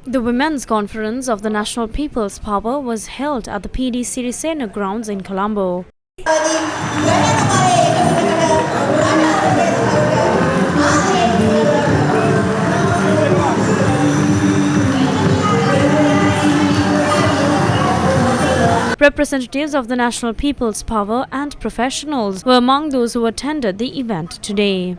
The Women's Conference of the National People's Power was held at the PD Sirisena grounds in Colombo. Representatives of the National People's Power and professionals were among those who attended the event today.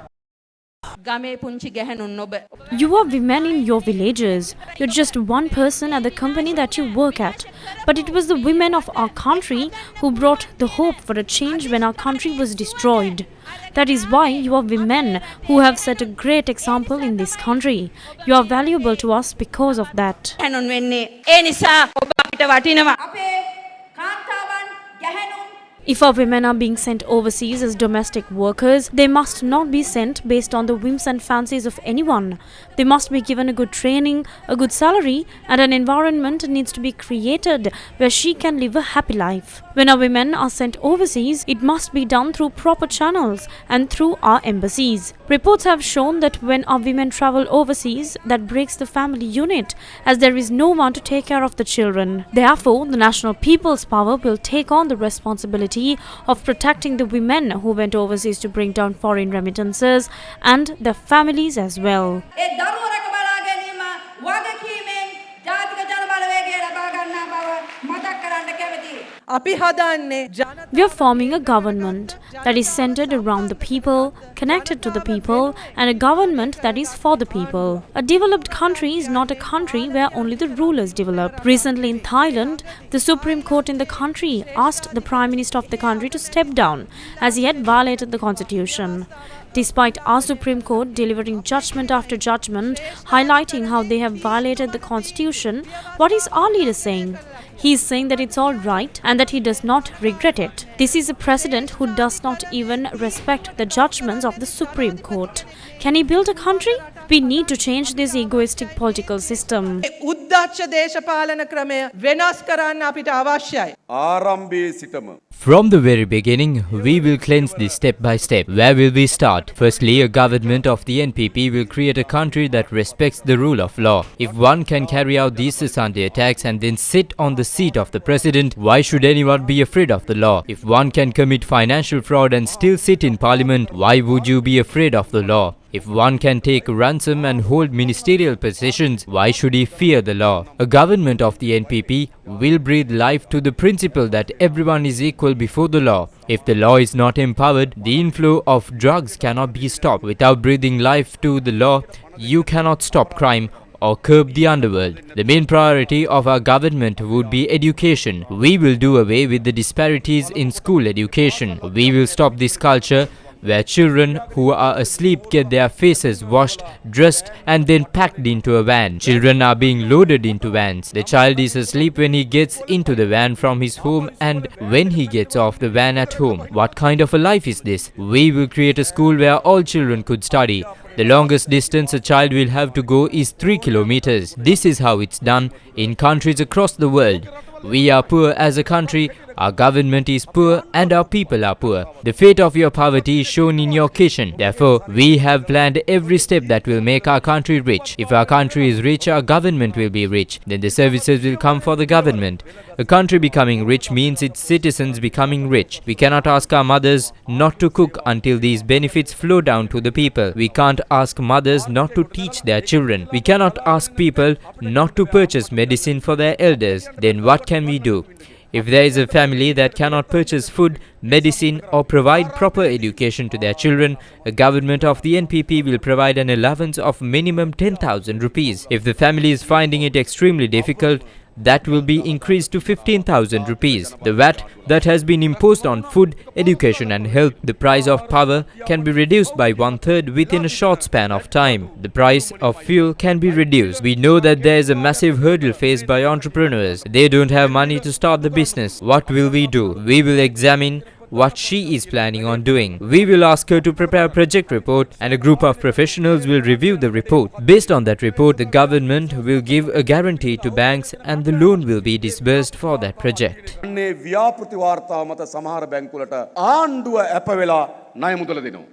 You are women in your villages. You're just one person at the company that you work at. But it was the women of our country who brought the hope for a change when our country was destroyed. That is why you are women who have set a great example in this country. You are valuable to us because of that. If our women are being sent overseas as domestic workers, they must not be sent based on the whims and fancies of anyone. They must be given a good training, a good salary, and an environment needs to be created where she can live a happy life. When our women are sent overseas, it must be done through proper channels and through our embassies. Reports have shown that when our women travel overseas, that breaks the family unit, as there is no one to take care of the children. Therefore, the National People's Power will take on the responsibility of protecting the women who went overseas to bring down foreign remittances and their families as well. We are forming a government that is centered around the people, connected to the people, and a government that is for the people. A developed country is not a country where only the rulers develop. Recently in Thailand, the Supreme Court in the country asked the Prime Minister of the country to step down as he had violated the constitution. Despite our Supreme Court delivering judgment after judgment, highlighting how they have violated the constitution, what is our leader saying? He is saying that it's all right and that he does not regret it. This is a president who does not even respect the judgments of the Supreme Court. Can he build a country? We need to change this egoistic political system. From the very beginning, we will cleanse this step by step. Where will we start? Firstly, a government of the NPP will create a country that respects the rule of law. If one can carry out these Sunday attacks and then sit on the seat of the president, why should anyone be afraid of the law? If one can commit financial fraud and still sit in parliament, why would you be afraid of the law? If one can take ransom and hold ministerial positions, why should he fear the law? A government of the NPP will breathe life to the principle that everyone is equal before the law. If the law is not empowered, the inflow of drugs cannot be stopped. Without breathing life to the law, you cannot stop crime or curb the underworld. The main priority of our government would be education. We will do away with the disparities in school education. We will stop this culture where children who are asleep get their faces washed, dressed and then packed into a van. Children are being loaded into vans. The child is asleep when he gets into the van from his home and when he gets off the van at home. What kind of a life is this? We will create a school where all children could study. The longest distance a child will have to go is 3 kilometers. This is how it's done in countries across the world. We are poor as a country, our government is poor and our people are poor. The fate of your poverty is shown in your kitchen. Therefore, we have planned every step that will make our country rich. If our country is rich, our government will be rich. Then the services will come for the government. A country becoming rich means its citizens becoming rich. We cannot ask our mothers not to cook until these benefits flow down to the people. We can't ask mothers not to teach their children. We cannot ask people not to purchase medicine for their elders. Then what can we do? If there is a family that cannot purchase food, medicine or provide proper education to their children, a government of the NPP will provide an allowance of minimum 10,000 rupees. If the family is finding it extremely difficult, that will be increased to 15,000 rupees. The VAT that has been imposed on food, education and health, the price of power can be reduced by 1/3 within a short span of time. The price of fuel can be reduced. We know that there is a massive hurdle faced by entrepreneurs. They don't have money to start the business. What will we do? We will examine what she is planning on doing. We will ask her to prepare a project report and a group of professionals will review the report. Based on that report, the government will give a guarantee to banks and the loan will be disbursed for that project. ව්‍යාපෘති වාර්තාව මත සමහර බැංකුවලට ආණ්ඩුව ඇප වෙලා ණය මුදල දෙනවා.